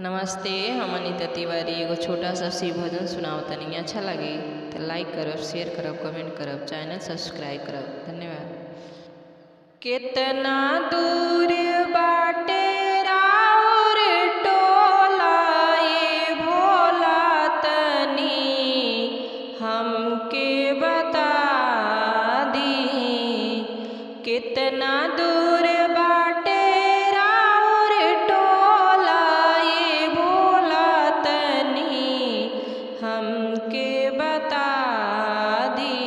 नमस्ते, हम अनीता तिवारी एगो छोटा सा शिव भजन सुनाओ तनी। अच्छा लगे तो लाइक करब, शेयर करब, कमेंट करब, चैनल सब्सक्राइब करब। धन्यवाद। कितना दूर बाटे राउर टोला ये भोला, तनी हमके बता दी। कितना दूर बाटे राउर टोला ये भोला, तनी हमके बता दी।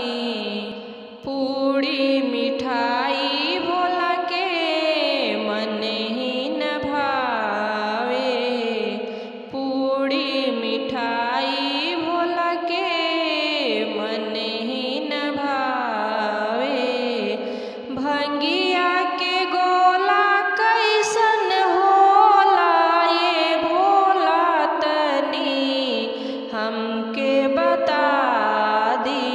पूड़ी मिठाई भोला के मन ही न भावे। पूड़ी मिठाई भोला के मन ही न भावे। भंगिया के गोला कैसन होला ये भोला, तनी हमके बता दी।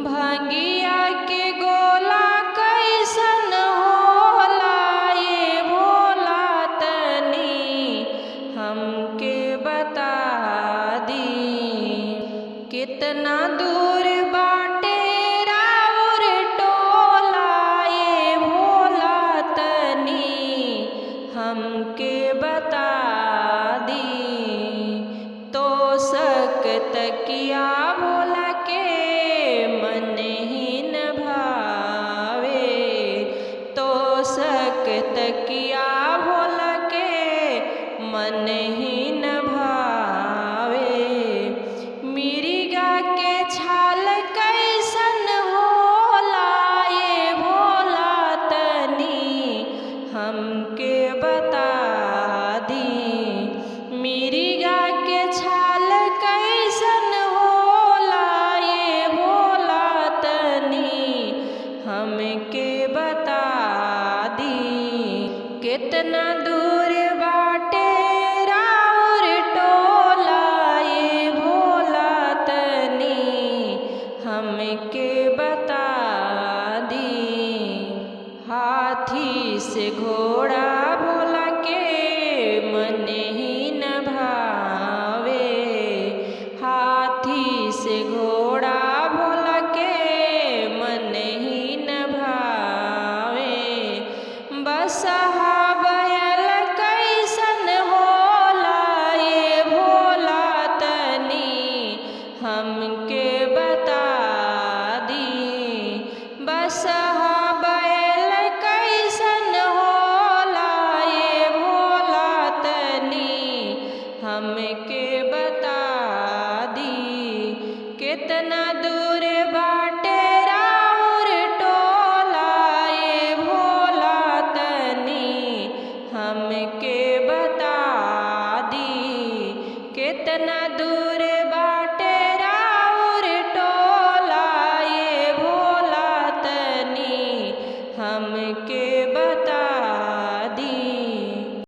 भंगिया के गोला कैसन होला ये भोला, तनी हमके बता दी। कितना दूर बाटे राउर टोला ये भोला, तनी हमके बता दी। तो सक तकिया भोला के मन ही न भावे। तो सक तकिया भोला के मन ही न भावे। मिरिगा के छाल कैसन होला ये भोला, तनी हमके बता दी। मिरिगा के छाल कैसन होला ये भोला, तनी हमके बता दी। कितना दूर बाटे राउर टोला ये भोला, तनी हमके बता दी। हाथी से घोड़ा भोला के मन ही न भावे। हाथी से घोड़ा भोला के मन ही न भावे। बसहा बैल कैसन होला ये भोला, तनी हमके बता दी। बसहा बैल कैसन होला ये भोला, तनी हमके बता दी। कितना दूर बाटे राउर टोला ये भोला, तनी हमके बता दी। कितना दूर